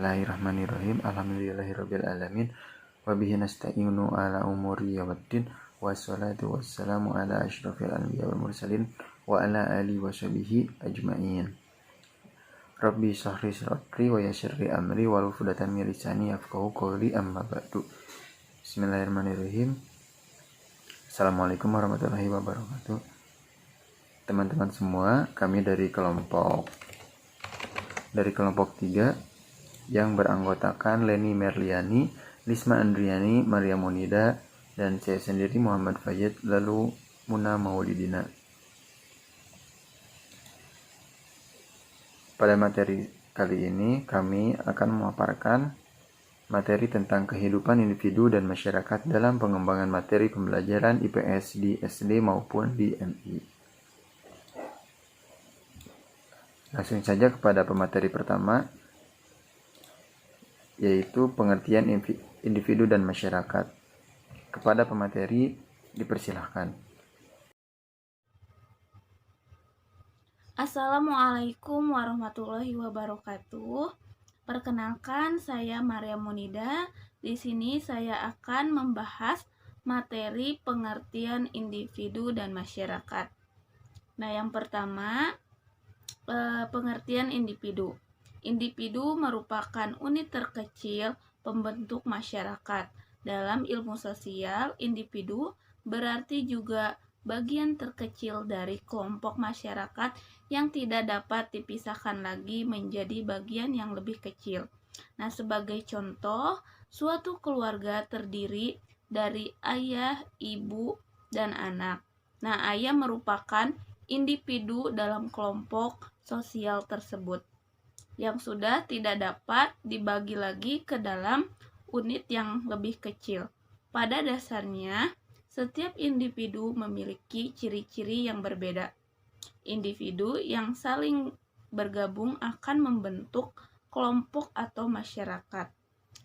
Bismillahirrahmanirrahim. Alhamdulillahirabbil alamin. Wa bihi nasta'inu ala umuri waddin. Wassalatu wassalamu ala asyrafil anbiya wal mursalin wa ala alihi washabihi ajmain. Rabbi shrah sadri wa yassir li amri wa hlul 'uqdatam min lisani yafqahu qawli amma ba'du. Bismillahirrahmanirrahim. Assalamualaikum warahmatullahi wabarakatuh. Teman-teman semua, kami dari kelompok 3 yang beranggotakan Leni Merliani, Lisma Andriani, Maria Monida, dan saya sendiri Muhammad Fayyad, lalu Muna Maulidina. Pada materi kali ini kami akan memaparkan materi tentang kehidupan individu dan masyarakat dalam pengembangan materi pembelajaran IPS di SD maupun di MI. Langsung saja kepada pemateri pertama, yaitu pengertian individu dan masyarakat. Kepada pemateri dipersilahkan. Assalamualaikum warahmatullahi wabarakatuh. Perkenalkan, saya Maria Monida. Di sini saya akan membahas materi pengertian individu dan masyarakat. Nah, yang pertama, pengertian individu. Individu merupakan unit terkecil pembentuk masyarakat. Dalam ilmu sosial, individu berarti juga bagian terkecil dari kelompok masyarakat yang tidak dapat dipisahkan lagi menjadi bagian yang lebih kecil. Nah, sebagai contoh, suatu keluarga terdiri dari ayah, ibu, dan anak. Nah, ayah merupakan individu dalam kelompok sosial tersebut yang sudah tidak dapat dibagi lagi ke dalam unit yang lebih kecil. Pada dasarnya, setiap individu memiliki ciri-ciri yang berbeda. Individu yang saling bergabung akan membentuk kelompok atau masyarakat.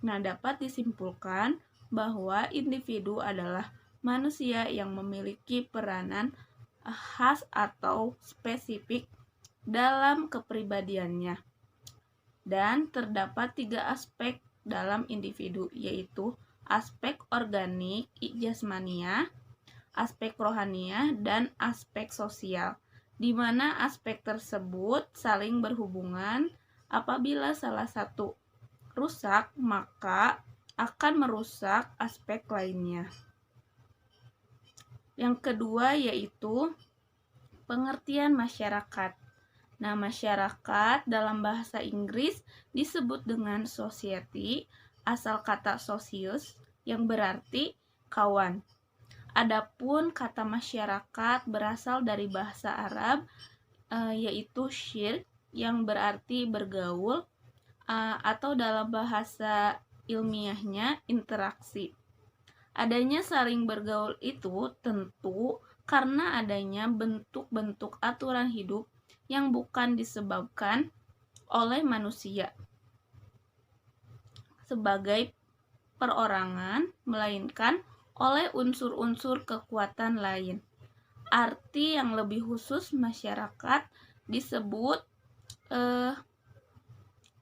Nah, dapat disimpulkan bahwa individu adalah manusia yang memiliki peranan khas atau spesifik dalam kepribadiannya. Dan terdapat 3 aspek dalam individu, yaitu aspek organik, jasmania, aspek rohania, dan aspek sosial, di mana aspek tersebut saling berhubungan. Apabila salah satu rusak, maka akan merusak aspek lainnya. Yang kedua yaitu pengertian masyarakat. Nah, masyarakat dalam bahasa Inggris disebut dengan society, asal kata socius yang berarti kawan. Adapun kata masyarakat berasal dari bahasa Arab, yaitu syirk yang berarti bergaul, atau dalam bahasa ilmiahnya interaksi. Adanya saling bergaul itu tentu karena adanya bentuk-bentuk aturan hidup yang bukan disebabkan oleh manusia sebagai perorangan, melainkan oleh unsur-unsur kekuatan lain. Arti yang lebih khusus masyarakat disebut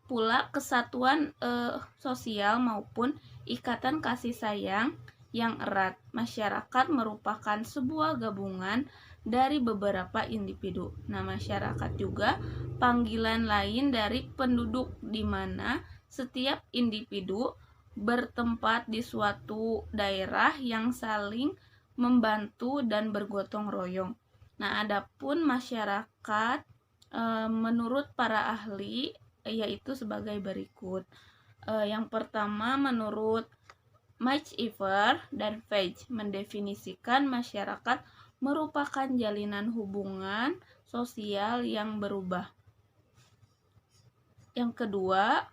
pula kesatuan sosial maupun ikatan kasih sayang yang erat. Masyarakat merupakan sebuah gabungan dari beberapa individu. Nah, masyarakat juga panggilan lain dari penduduk, di mana setiap individu bertempat di suatu daerah yang saling membantu dan bergotong royong. Nah, adapun masyarakat menurut para ahli yaitu sebagai berikut. Yang pertama, menurut Maciver dan Page mendefinisikan masyarakat merupakan jalinan hubungan sosial yang berubah. Yang kedua,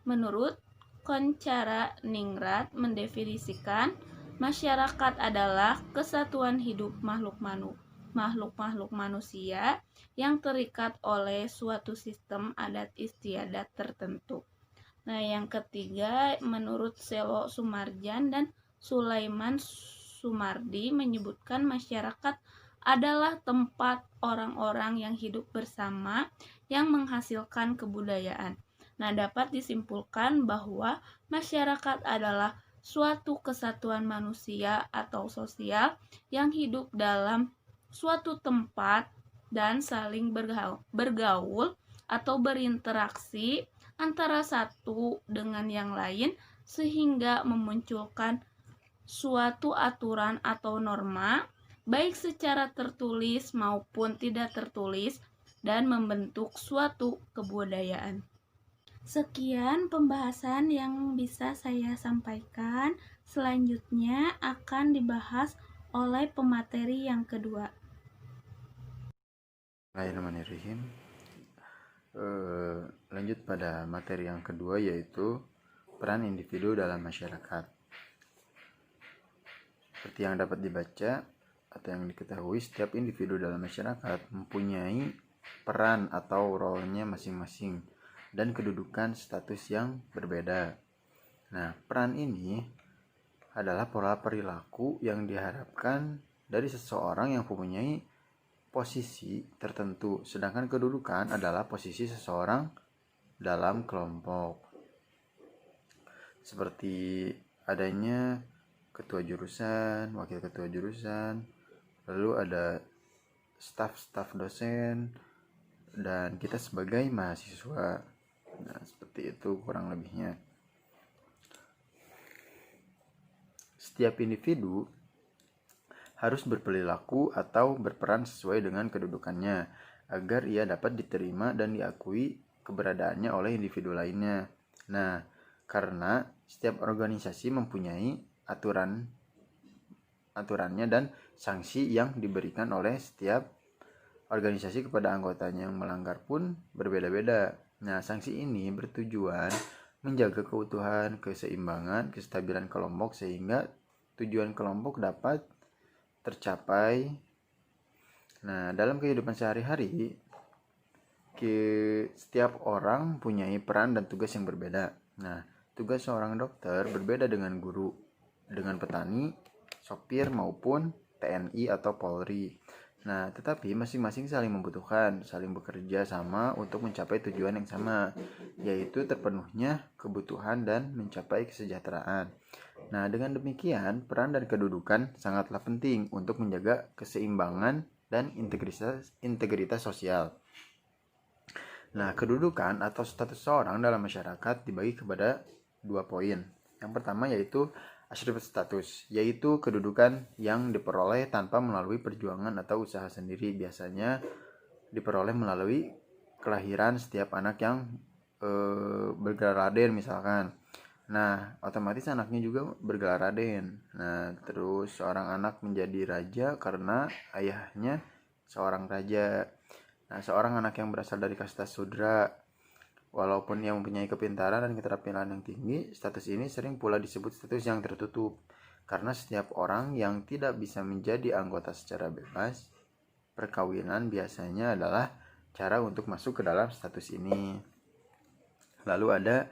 menurut Koncara Ningrat mendefinisikan masyarakat adalah kesatuan hidup makhluk-makhluk manusia yang terikat oleh suatu sistem adat istiadat tertentu. Nah, yang ketiga, menurut Selo Sumarjan dan Sulaiman Sumardi menyebutkan masyarakat adalah tempat orang-orang yang hidup bersama yang menghasilkan kebudayaan. Nah, dapat disimpulkan bahwa masyarakat adalah suatu kesatuan manusia atau sosial yang hidup dalam suatu tempat dan saling bergaul atau berinteraksi antara satu dengan yang lain sehingga memunculkan suatu aturan atau norma baik secara tertulis maupun tidak tertulis dan membentuk suatu kebudayaan. Sekian pembahasan yang bisa saya sampaikan. Selanjutnya akan dibahas oleh pemateri yang kedua. Bismillahirrahmanirrahim. Lanjut pada materi yang kedua, yaitu peran individu dalam masyarakat. Seperti yang dapat dibaca atau yang diketahui, setiap individu dalam masyarakat mempunyai peran atau role-nya masing-masing dan kedudukan status yang berbeda. Nah, peran ini adalah pola perilaku yang diharapkan dari seseorang yang mempunyai posisi tertentu, sedangkan kedudukan adalah posisi seseorang dalam kelompok. Seperti adanya ketua jurusan, wakil ketua jurusan, lalu ada staf dosen, dan kita sebagai mahasiswa. Nah, seperti itu kurang lebihnya. Setiap individu harus berperilaku atau berperan sesuai dengan kedudukannya agar ia dapat diterima dan diakui keberadaannya oleh individu lainnya. Nah, karena setiap organisasi mempunyai aturannya dan sanksi yang diberikan oleh setiap organisasi kepada anggotanya, yang melanggar pun berbeda-beda. Nah, sanksi ini bertujuan menjaga keutuhan, keseimbangan, kestabilan kelompok sehingga tujuan kelompok dapat tercapai. Nah, dalam kehidupan sehari-hari, setiap orang mempunyai peran dan tugas yang berbeda. Nah, tugas seorang dokter berbeda dengan guru, dengan petani, sopir, maupun TNI atau Polri. Nah, tetapi masing-masing saling membutuhkan, saling bekerja sama untuk mencapai tujuan yang sama, yaitu terpenuhnya kebutuhan dan mencapai kesejahteraan. Nah, dengan demikian, peran dan kedudukan sangatlah penting untuk menjaga keseimbangan dan integritas sosial. Nah, kedudukan atau status seorang dalam masyarakat dibagi kepada 2 poin. Yang pertama yaitu asyrif status, yaitu kedudukan yang diperoleh tanpa melalui perjuangan atau usaha sendiri. Biasanya diperoleh melalui kelahiran setiap anak yang bergelar Raden misalkan. Nah, otomatis anaknya juga bergelar Raden. Nah, terus seorang anak menjadi raja karena ayahnya seorang raja. Nah, seorang anak yang berasal dari kasta Sudra, walaupun ia mempunyai kepintaran dan keterampilan yang tinggi, status ini sering pula disebut status yang tertutup, karena setiap orang yang tidak bisa menjadi anggota secara bebas, perkawinan biasanya adalah cara untuk masuk ke dalam status ini. Lalu ada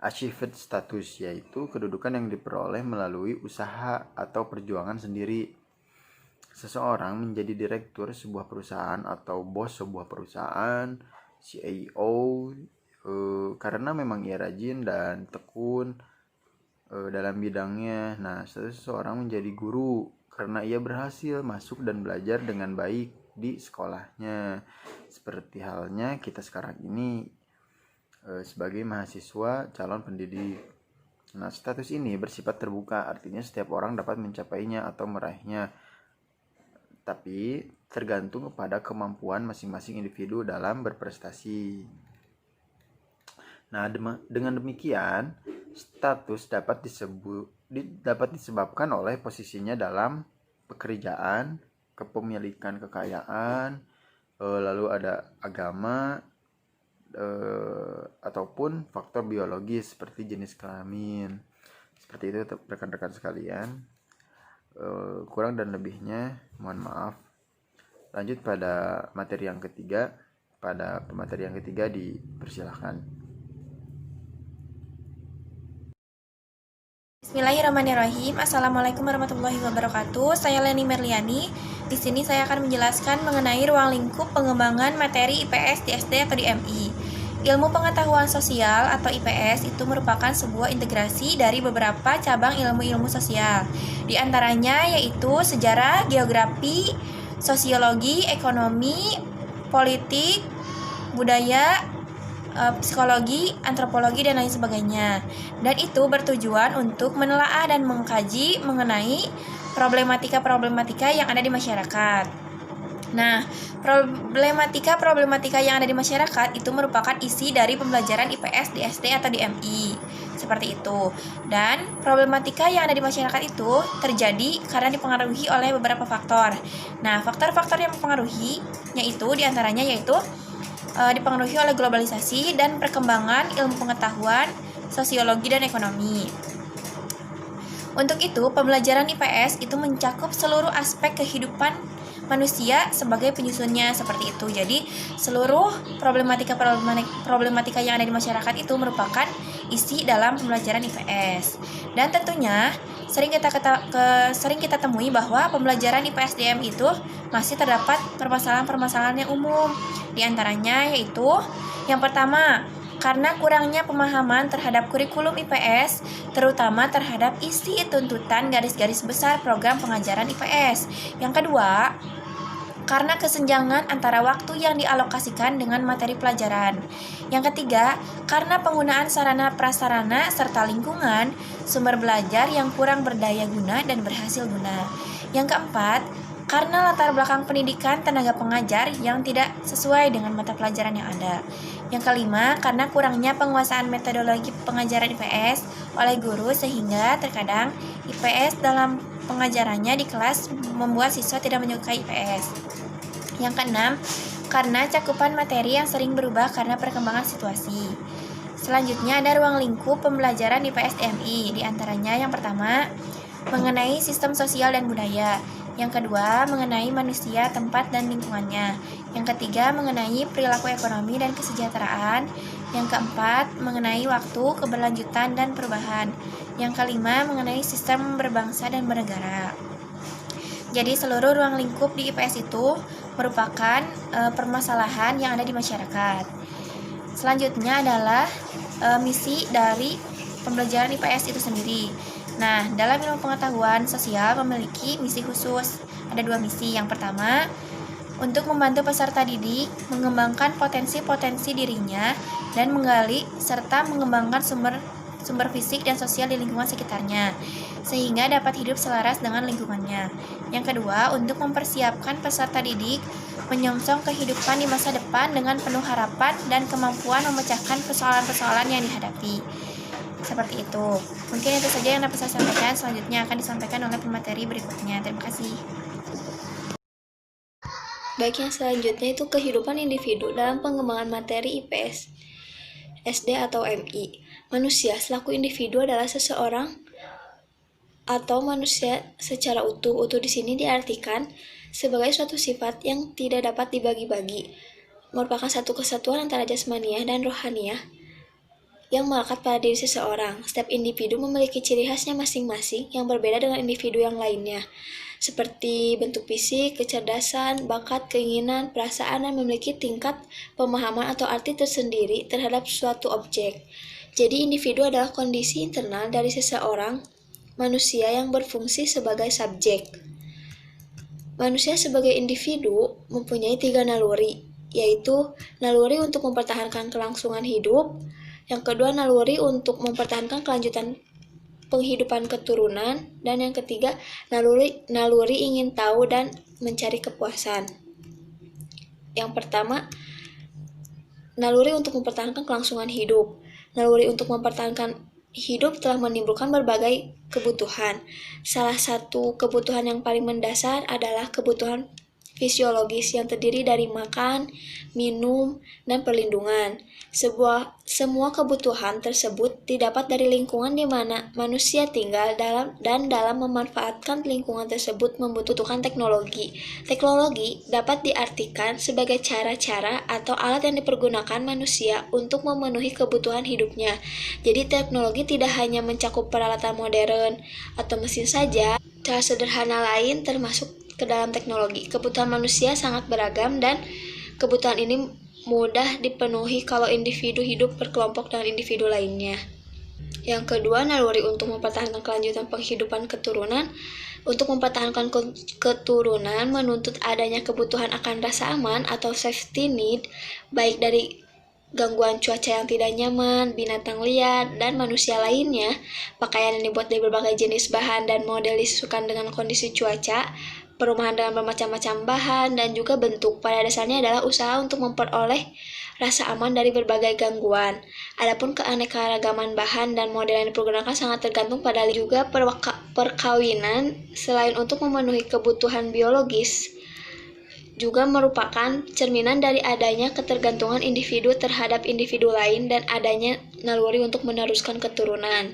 achieved status, yaitu kedudukan yang diperoleh melalui usaha atau perjuangan sendiri. Seseorang menjadi direktur sebuah perusahaan atau bos sebuah perusahaan, CEO, karena memang ia rajin dan tekun dalam bidangnya. Nah, seseorang menjadi guru karena ia berhasil masuk dan belajar dengan baik di sekolahnya. Seperti halnya kita sekarang ini sebagai mahasiswa calon pendidik. Nah, status ini bersifat terbuka, artinya setiap orang dapat mencapainya atau meraihnya, tapi tergantung kepada kemampuan masing-masing individu dalam berprestasi. Nah, dengan demikian, status dapat disebabkan oleh posisinya dalam pekerjaan, kepemilikan kekayaan, lalu ada agama, ataupun faktor biologis seperti jenis kelamin. Seperti itu rekan-rekan sekalian. Kurang dan lebihnya mohon maaf. Lanjut pada materi yang ketiga. Pada pemateri yang ketiga dipersilahkan. Bismillahirrahmanirrahim. Assalamualaikum warahmatullahi wabarakatuh. Saya Leni Merliani. Di sini saya akan menjelaskan mengenai ruang lingkup pengembangan materi IPS di SD atau di MI. Ilmu pengetahuan sosial atau IPS itu merupakan sebuah integrasi dari beberapa cabang ilmu-ilmu sosial. Di antaranya yaitu sejarah, geografi, sosiologi, ekonomi, politik, budaya, psikologi, antropologi, dan lain sebagainya. Dan itu bertujuan untuk menelaah dan mengkaji mengenai problematika-problematika yang ada di masyarakat. Nah, problematika yang ada di masyarakat itu merupakan isi dari pembelajaran IPS di SD atau di MI. Seperti itu. Dan problematika yang ada di masyarakat itu terjadi karena dipengaruhi oleh beberapa faktor. Nah, faktor-faktor yang mempengaruhinya itu diantaranya yaitu dipengaruhi oleh globalisasi dan perkembangan ilmu pengetahuan, sosiologi, dan ekonomi. Untuk itu, pembelajaran IPS itu mencakup seluruh aspek kehidupan manusia sebagai penyusunnya, seperti itu. Jadi, seluruh problematika yang ada di masyarakat itu merupakan isi dalam pembelajaran IPS. Dan tentunya sering kita temui bahwa pembelajaran IPS DM itu masih terdapat permasalahan-permasalahan yang umum. Di antaranya yaitu yang pertama, karena kurangnya pemahaman terhadap kurikulum IPS, terutama terhadap isi tuntutan garis-garis besar program pengajaran IPS. Yang kedua, karena kesenjangan antara waktu yang dialokasikan dengan materi pelajaran. Yang ketiga, karena penggunaan sarana prasarana serta lingkungan sumber belajar yang kurang berdaya guna dan berhasil guna. Yang keempat, karena latar belakang pendidikan tenaga pengajar yang tidak sesuai dengan mata pelajaran yang ada. Yang kelima, karena kurangnya penguasaan metodologi pengajaran IPS oleh guru sehingga terkadang IPS dalam pengajarannya di kelas membuat siswa tidak menyukai IPS. Yang keenam, karena cakupan materi yang sering berubah karena perkembangan situasi. Selanjutnya ada ruang lingkup pembelajaran IPS DMI. Di antaranya yang pertama, mengenai sistem sosial dan budaya. Yang kedua, mengenai manusia, tempat, dan lingkungannya. Yang ketiga, mengenai perilaku ekonomi dan kesejahteraan. Yang keempat, mengenai waktu, keberlanjutan, dan perubahan. Yang kelima, mengenai sistem berbangsa dan bernegara. Jadi, seluruh ruang lingkup di IPS itu merupakan permasalahan yang ada di masyarakat. Selanjutnya adalah misi dari pembelajaran IPS itu sendiri. Nah, dalam ilmu pengetahuan sosial memiliki misi khusus. Ada 2 misi. Yang pertama, untuk membantu peserta didik mengembangkan potensi-potensi dirinya dan menggali serta mengembangkan sumber fisik dan sosial di lingkungan sekitarnya, sehingga dapat hidup selaras dengan lingkungannya. Yang kedua, untuk mempersiapkan peserta didik menyongsong kehidupan di masa depan dengan penuh harapan dan kemampuan memecahkan persoalan-persoalan yang dihadapi. Seperti itu. Mungkin itu saja yang dapat saya sampaikan. Selanjutnya akan disampaikan oleh pemateri berikutnya. Terima kasih. Baik, yang selanjutnya itu kehidupan individu dalam pengembangan materi IPS SD atau MI. Manusia selaku individu adalah seseorang atau manusia secara utuh. Utuh di sini diartikan sebagai suatu sifat yang tidak dapat dibagi-bagi, merupakan satu kesatuan antara jasmaniah dan rohaniah yang melekat pada diri seseorang. Setiap individu memiliki ciri khasnya masing-masing yang berbeda dengan individu yang lainnya, seperti bentuk fisik, kecerdasan, bakat, keinginan, perasaan, dan memiliki tingkat pemahaman atau arti tersendiri terhadap suatu objek. Jadi individu adalah kondisi internal dari seseorang manusia yang berfungsi sebagai subjek. Manusia sebagai individu mempunyai 3 naluri, yaitu naluri untuk mempertahankan kelangsungan hidup, yang kedua naluri untuk mempertahankan kelanjutan penghidupan keturunan, dan yang ketiga naluri ingin tahu dan mencari kepuasan. Yang pertama, naluri untuk mempertahankan kelangsungan hidup. Naluri untuk mempertahankan hidup telah menimbulkan berbagai kebutuhan. Salah satu kebutuhan yang paling mendasar adalah kebutuhan fisiologis yang terdiri dari makan, minum, dan perlindungan. Semua kebutuhan tersebut didapat dari lingkungan di mana manusia tinggal dalam memanfaatkan lingkungan tersebut membutuhkan teknologi. Teknologi dapat diartikan sebagai cara-cara atau alat yang dipergunakan manusia untuk memenuhi kebutuhan hidupnya. Jadi teknologi tidak hanya mencakup peralatan modern atau mesin saja. Cara sederhana lain termasuk ke dalam teknologi. Kebutuhan manusia sangat beragam dan kebutuhan ini mudah dipenuhi kalau individu hidup berkelompok dengan individu lainnya. Yang kedua, naluri untuk mempertahankan kelanjutan penghidupan keturunan. Untuk mempertahankan keturunan menuntut adanya kebutuhan akan rasa aman atau safety need, baik dari gangguan cuaca yang tidak nyaman, binatang liar, dan manusia lainnya. Pakaian yang dibuat dari berbagai jenis bahan dan model disesuaikan dengan kondisi cuaca, perumahan dengan bermacam-macam bahan, dan juga bentuk. Pada dasarnya adalah usaha untuk memperoleh rasa aman dari berbagai gangguan. Adapun keanekaragaman bahan dan model yang dipergunakan sangat tergantung pada juga perkawinan. Selain untuk memenuhi kebutuhan biologis, juga merupakan cerminan dari adanya ketergantungan individu terhadap individu lain dan adanya naluri untuk meneruskan keturunan.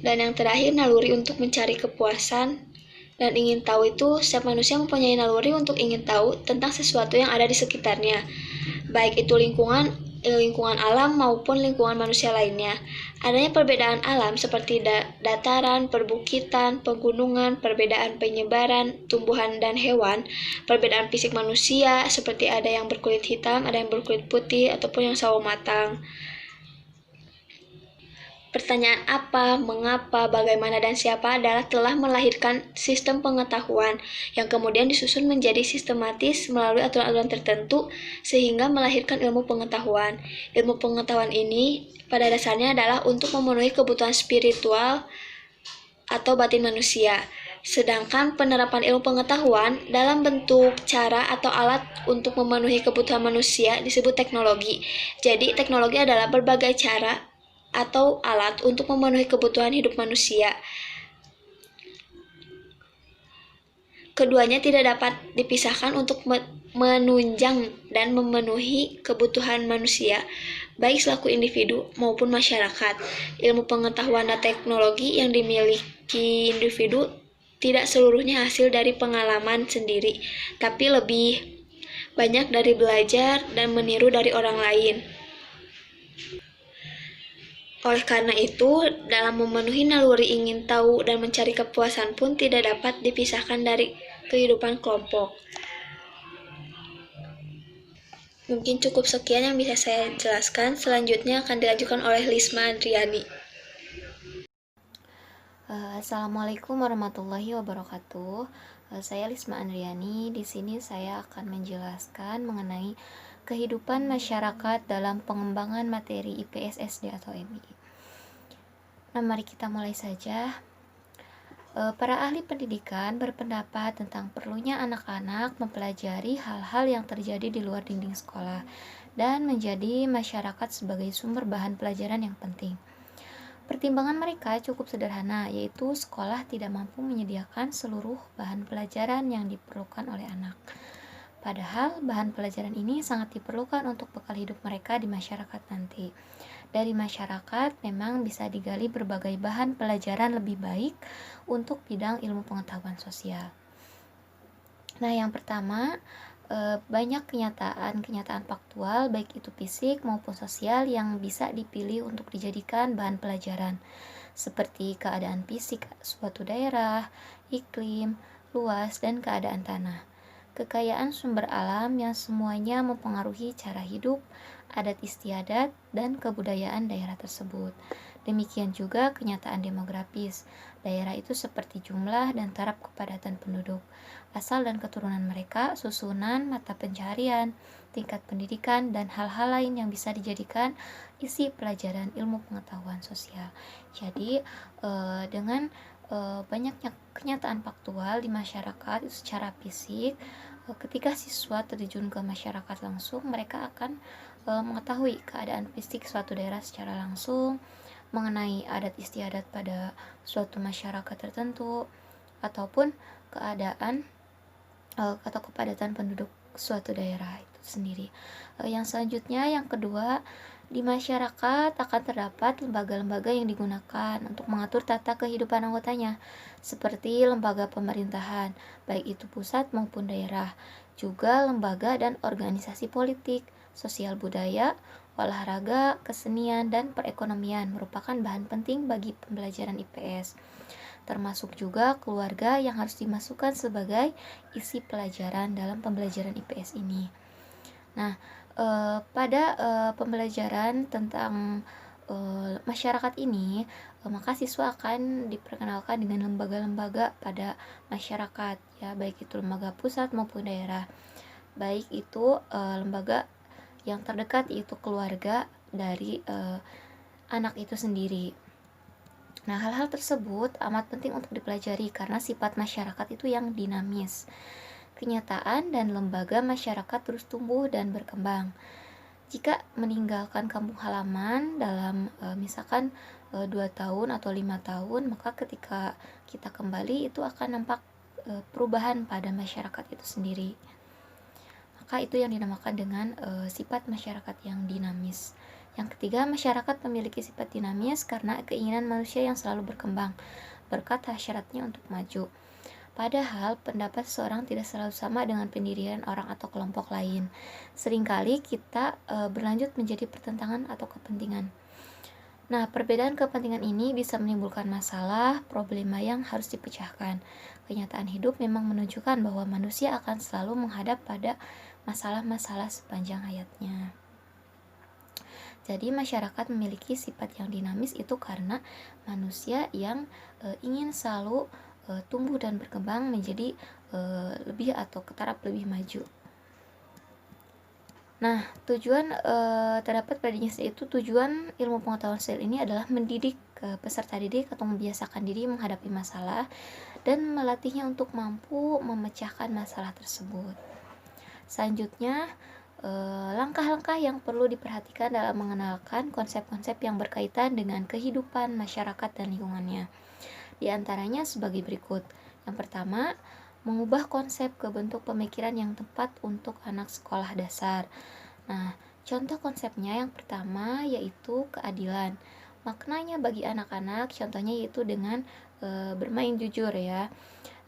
Dan yang terakhir, naluri untuk mencari kepuasan dan ingin tahu itu, setiap manusia mempunyai naluri untuk ingin tahu tentang sesuatu yang ada di sekitarnya, baik itu lingkungan alam maupun lingkungan manusia lainnya. Adanya perbedaan alam seperti dataran, perbukitan, pegunungan, perbedaan penyebaran tumbuhan dan hewan, perbedaan fisik manusia seperti ada yang berkulit hitam, ada yang berkulit putih, ataupun yang sawo matang. Pertanyaan apa, mengapa, bagaimana, dan siapa adalah telah melahirkan sistem pengetahuan yang kemudian disusun menjadi sistematis melalui aturan-aturan tertentu sehingga melahirkan ilmu pengetahuan. Ilmu pengetahuan ini pada dasarnya adalah untuk memenuhi kebutuhan spiritual atau batin manusia. Sedangkan penerapan ilmu pengetahuan dalam bentuk cara atau alat untuk memenuhi kebutuhan manusia disebut teknologi. Jadi teknologi adalah berbagai cara atau alat untuk memenuhi kebutuhan hidup manusia. Keduanya tidak dapat dipisahkan untuk menunjang dan memenuhi kebutuhan manusia, baik selaku individu maupun masyarakat. Ilmu pengetahuan dan teknologi yang dimiliki individu tidak seluruhnya hasil dari pengalaman sendiri, tapi lebih banyak dari belajar dan meniru dari orang lain. Oleh karena itu, dalam memenuhi naluri ingin tahu dan mencari kepuasan pun tidak dapat dipisahkan dari kehidupan kelompok. Mungkin cukup sekian yang bisa saya jelaskan. Selanjutnya akan dilanjutkan oleh Lisma Andriani. Assalamualaikum warahmatullahi wabarakatuh. Saya Lisma Andriani. Di sini saya akan menjelaskan mengenai kehidupan masyarakat dalam pengembangan materi IPS SD atau MI. Nah, mari kita mulai saja. Para ahli pendidikan berpendapat tentang perlunya anak-anak mempelajari hal-hal yang terjadi di luar dinding sekolah dan menjadi masyarakat sebagai sumber bahan pelajaran yang penting. Pertimbangan mereka cukup sederhana, yaitu sekolah tidak mampu menyediakan seluruh bahan pelajaran yang diperlukan oleh anak. Padahal bahan pelajaran ini sangat diperlukan untuk bekal hidup mereka di masyarakat nanti. Dari masyarakat memang bisa digali berbagai bahan pelajaran lebih baik untuk bidang ilmu pengetahuan sosial. Nah, yang pertama, banyak kenyataan faktual baik itu fisik maupun sosial yang bisa dipilih untuk dijadikan bahan pelajaran, seperti keadaan fisik suatu daerah, iklim, luas, dan keadaan tanah. Kekayaan sumber alam yang semuanya mempengaruhi cara hidup, adat istiadat, dan kebudayaan daerah tersebut. Demikian juga kenyataan demografis. Daerah itu seperti jumlah dan taraf kepadatan penduduk, asal dan keturunan mereka, susunan mata pencaharian, tingkat pendidikan, dan hal-hal lain yang bisa dijadikan isi pelajaran ilmu pengetahuan sosial. Jadi, dengan banyaknya kenyataan faktual di masyarakat secara fisik, ketika siswa terjun ke masyarakat langsung, mereka akan mengetahui keadaan fisik suatu daerah secara langsung, mengenai adat istiadat pada suatu masyarakat tertentu, ataupun keadaan atau kepadatan penduduk suatu daerah itu sendiri. Yang selanjutnya, yang kedua, di masyarakat akan terdapat lembaga-lembaga yang digunakan untuk mengatur tata kehidupan anggotanya, seperti lembaga pemerintahan, baik itu pusat maupun daerah, juga lembaga dan organisasi politik, sosial budaya, olahraga, kesenian, dan perekonomian merupakan bahan penting bagi pembelajaran IPS. Termasuk juga keluarga yang harus dimasukkan sebagai isi pelajaran dalam pembelajaran IPS ini. Nah, pada pembelajaran tentang masyarakat ini, maka siswa akan diperkenalkan dengan lembaga-lembaga pada masyarakat, ya, baik itu lembaga pusat maupun daerah. Baik itu lembaga yang terdekat yaitu keluarga dari anak itu sendiri. Nah, hal-hal tersebut amat penting untuk dipelajari karena sifat masyarakat itu yang dinamis. Kenyataan dan lembaga masyarakat terus tumbuh dan berkembang. Jika meninggalkan kampung halaman dalam misalkan 2 tahun atau 5 tahun, maka ketika kita kembali itu akan nampak perubahan pada masyarakat itu sendiri. Maka itu yang dinamakan dengan sifat masyarakat yang dinamis. Yang ketiga, masyarakat memiliki sifat dinamis karena keinginan manusia yang selalu berkembang, berkat hasratnya untuk maju. Padahal pendapat seseorang tidak selalu sama dengan pendirian orang atau kelompok lain. Seringkali kita berlanjut menjadi pertentangan atau kepentingan. Nah, perbedaan kepentingan ini bisa menimbulkan masalah, problema yang harus dipecahkan. Kenyataan hidup memang menunjukkan bahwa manusia akan selalu menghadap pada masalah-masalah sepanjang hayatnya. Jadi masyarakat memiliki sifat yang dinamis itu karena manusia yang ingin selalu tumbuh dan berkembang menjadi lebih atau ke taraf lebih maju. Nah, tujuan terdapat pada jenis itu tujuan ilmu pengetahuan sosial ini adalah mendidik peserta didik atau membiasakan diri menghadapi masalah dan melatihnya untuk mampu memecahkan masalah tersebut. Selanjutnya, langkah-langkah yang perlu diperhatikan dalam mengenalkan konsep-konsep yang berkaitan dengan kehidupan masyarakat dan lingkungannya. Di antaranya sebagai berikut. Yang pertama, mengubah konsep ke bentuk pemikiran yang tepat untuk anak sekolah dasar. Nah, contoh konsepnya yang pertama yaitu keadilan. Maknanya bagi anak-anak contohnya yaitu dengan bermain jujur, ya,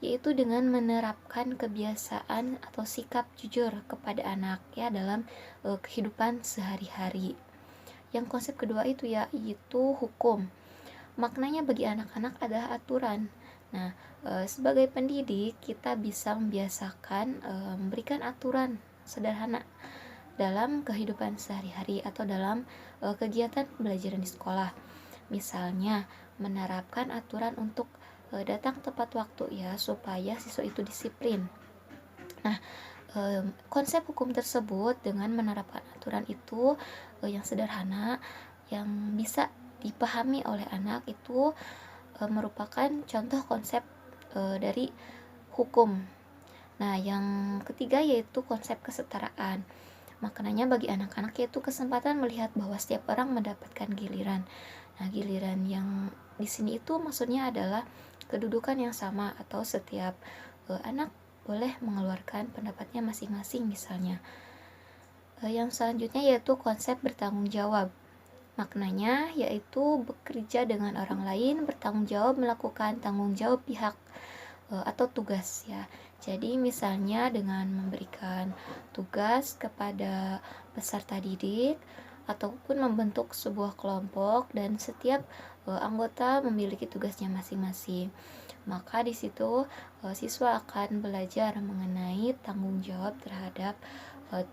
yaitu dengan menerapkan kebiasaan atau sikap jujur kepada anak, ya, dalam kehidupan sehari-hari. Yang konsep kedua itu yaitu hukum. Maknanya bagi anak-anak adalah aturan. Nah, sebagai pendidik kita bisa membiasakan memberikan aturan sederhana dalam kehidupan sehari-hari atau dalam kegiatan pembelajaran di sekolah. Misalnya menerapkan aturan untuk datang tepat waktu, ya, supaya siswa itu disiplin. Nah, konsep hukum tersebut dengan menerapkan aturan itu yang sederhana yang bisa dipahami oleh anak itu merupakan contoh konsep dari hukum. Nah, yang ketiga yaitu konsep kesetaraan. Maknanya bagi anak-anak yaitu kesempatan melihat bahwa setiap orang mendapatkan giliran. Nah, giliran yang di sini itu maksudnya adalah kedudukan yang sama atau setiap anak boleh mengeluarkan pendapatnya masing-masing misalnya. Yang selanjutnya yaitu konsep bertanggung jawab. Maknanya yaitu bekerja dengan orang lain, bertanggung jawab melakukan tanggung jawab pihak atau tugas, ya. Jadi misalnya dengan memberikan tugas kepada peserta didik ataupun membentuk sebuah kelompok dan setiap anggota memiliki tugasnya masing-masing. Maka di situ siswa akan belajar mengenai tanggung jawab terhadap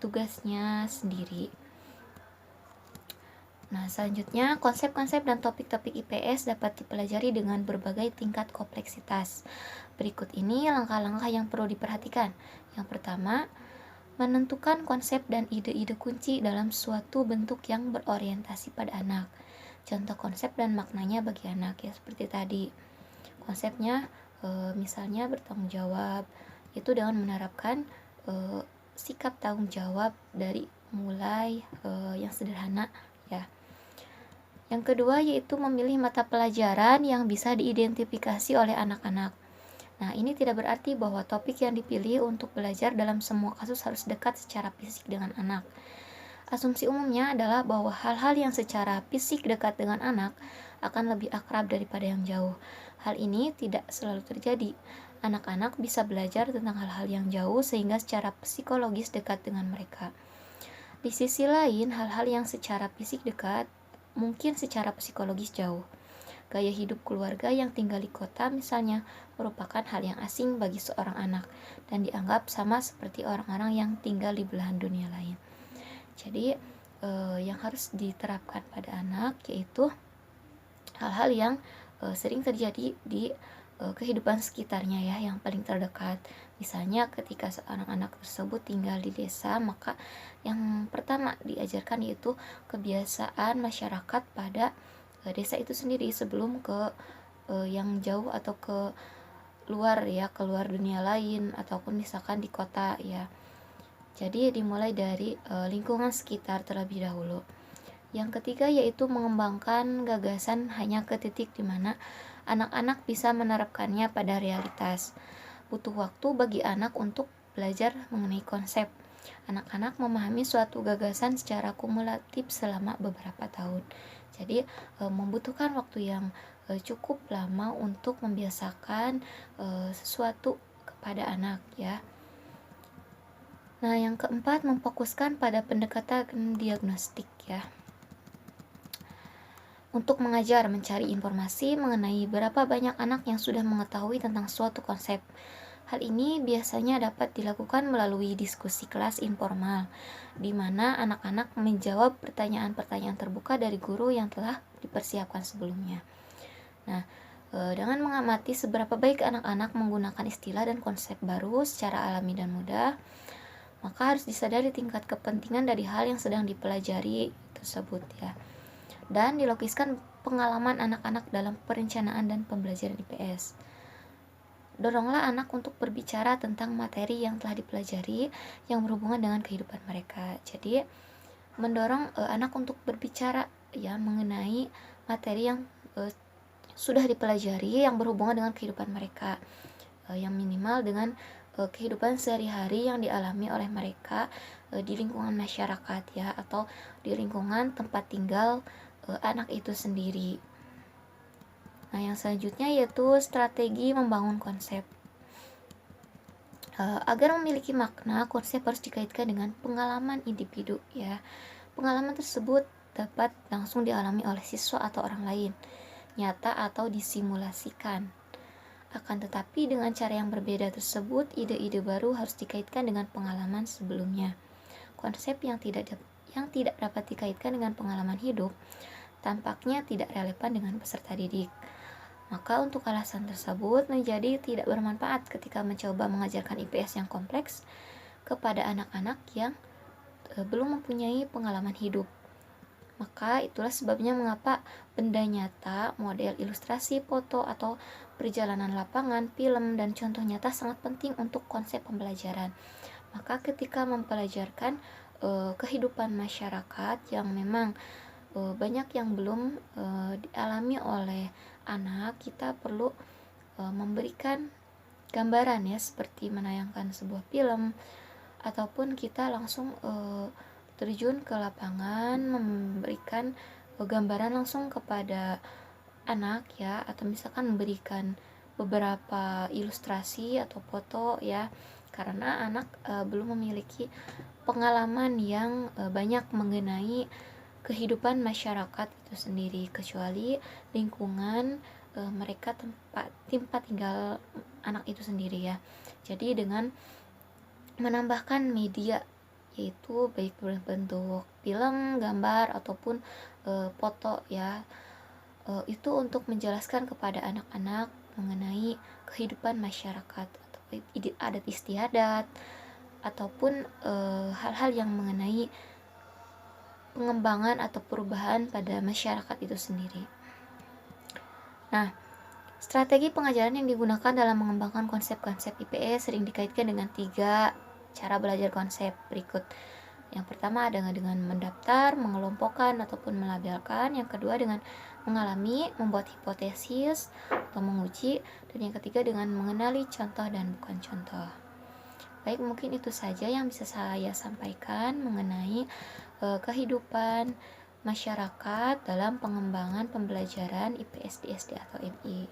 tugasnya sendiri. Nah, selanjutnya konsep-konsep dan topik-topik IPS dapat dipelajari dengan berbagai tingkat kompleksitas. Berikut ini langkah-langkah yang perlu diperhatikan. Yang pertama, menentukan konsep dan ide-ide kunci dalam suatu bentuk yang berorientasi pada anak. Contoh konsep dan maknanya bagi anak, ya, seperti tadi. Konsepnya misalnya bertanggung jawab, itu dengan menerapkan sikap tanggung jawab dari mulai yang sederhana, ya. Yang kedua yaitu memilih mata pelajaran yang bisa diidentifikasi oleh anak-anak. Nah, ini tidak berarti bahwa topik yang dipilih untuk belajar dalam semua kasus harus dekat secara fisik dengan anak. Asumsi umumnya adalah bahwa hal-hal yang secara fisik dekat dengan anak akan lebih akrab daripada yang jauh. Hal ini tidak selalu terjadi. Anak-anak bisa belajar tentang hal-hal yang jauh sehingga secara psikologis dekat dengan mereka. Di sisi lain, hal-hal yang secara fisik dekat mungkin secara psikologis jauh. Gaya hidup keluarga yang tinggal di kota misalnya merupakan hal yang asing bagi seorang anak dan dianggap sama seperti orang-orang yang tinggal di belahan dunia lain. Jadi yang harus diterapkan pada anak yaitu hal-hal yang sering terjadi di kehidupan sekitarnya ya, yang paling terdekat. Misalnya ketika seorang anak tersebut tinggal di desa, maka yang pertama diajarkan yaitu kebiasaan masyarakat pada desa itu sendiri sebelum ke yang jauh atau ke luar ya, keluar dunia lain ataupun misalkan di kota ya. Jadi dimulai dari lingkungan sekitar terlebih dahulu. Yang ketiga yaitu mengembangkan gagasan hanya ke titik di mana anak-anak bisa menerapkannya pada realitas. Butuh waktu bagi anak untuk belajar mengenai konsep. Anak-anak memahami suatu gagasan secara kumulatif selama beberapa tahun. Jadi membutuhkan waktu yang cukup lama untuk membiasakan sesuatu kepada anak ya. Nah, yang keempat memfokuskan pada pendekatan diagnostik ya. Untuk mengajar mencari informasi mengenai berapa banyak anak yang sudah mengetahui tentang suatu konsep. Hal ini biasanya dapat dilakukan melalui diskusi kelas informal, di mana anak-anak menjawab pertanyaan-pertanyaan terbuka dari guru yang telah dipersiapkan sebelumnya. Nah, dengan mengamati seberapa baik anak-anak menggunakan istilah dan konsep baru secara alami dan mudah, maka harus disadari tingkat kepentingan dari hal yang sedang dipelajari tersebut ya. Dan dilukiskan pengalaman anak-anak dalam perencanaan dan pembelajaran IPS. Doronglah anak untuk berbicara tentang materi yang telah dipelajari yang berhubungan dengan kehidupan mereka. Jadi mendorong anak untuk berbicara ya mengenai materi yang sudah dipelajari yang berhubungan dengan kehidupan mereka, yang minimal dengan kehidupan sehari-hari yang dialami oleh mereka di lingkungan masyarakat ya, atau di lingkungan tempat tinggal anak itu sendiri. Nah, yang selanjutnya yaitu strategi membangun konsep. Agar memiliki makna, konsep harus dikaitkan dengan pengalaman individu ya. Pengalaman tersebut dapat langsung dialami oleh siswa atau orang lain, nyata atau disimulasikan. Akan tetapi dengan cara yang berbeda tersebut, ide-ide baru harus dikaitkan dengan pengalaman sebelumnya. Konsep yang tidak dapat dikaitkan dengan pengalaman hidup tampaknya tidak relevan dengan peserta didik. Maka untuk alasan tersebut menjadi tidak bermanfaat ketika mencoba mengajarkan IPS yang kompleks kepada anak-anak yang belum mempunyai pengalaman hidup. Maka itulah sebabnya mengapa benda nyata, model ilustrasi, foto, atau perjalanan lapangan, film, dan contoh nyata sangat penting untuk konsep pembelajaran. Maka ketika mempelajarkan kehidupan masyarakat yang memang banyak yang belum dialami oleh anak, kita perlu memberikan gambaran ya, seperti menayangkan sebuah film ataupun kita langsung terjun ke lapangan memberikan gambaran langsung kepada anak ya, atau misalkan memberikan beberapa ilustrasi atau foto ya, karena anak belum memiliki pengalaman yang banyak mengenai kehidupan masyarakat itu sendiri, kecuali lingkungan mereka tempat tinggal anak itu sendiri ya. Jadi dengan menambahkan media yaitu baik berbentuk film, gambar ataupun foto ya, itu untuk menjelaskan kepada anak-anak mengenai kehidupan masyarakat atau adat istiadat ataupun hal-hal yang mengenai pengembangan atau perubahan pada masyarakat itu sendiri. Nah, strategi pengajaran yang digunakan dalam mengembangkan konsep-konsep IPS sering dikaitkan dengan 3 cara belajar konsep berikut. Yang pertama adalah dengan mendaftar, mengelompokkan ataupun melabelkan. Yang kedua dengan mengalami, membuat hipotesis atau menguji. Dan yang ketiga dengan mengenali contoh dan bukan contoh. Baik, mungkin itu saja yang bisa saya sampaikan mengenai kehidupan masyarakat dalam pengembangan pembelajaran IPS di SD atau MI.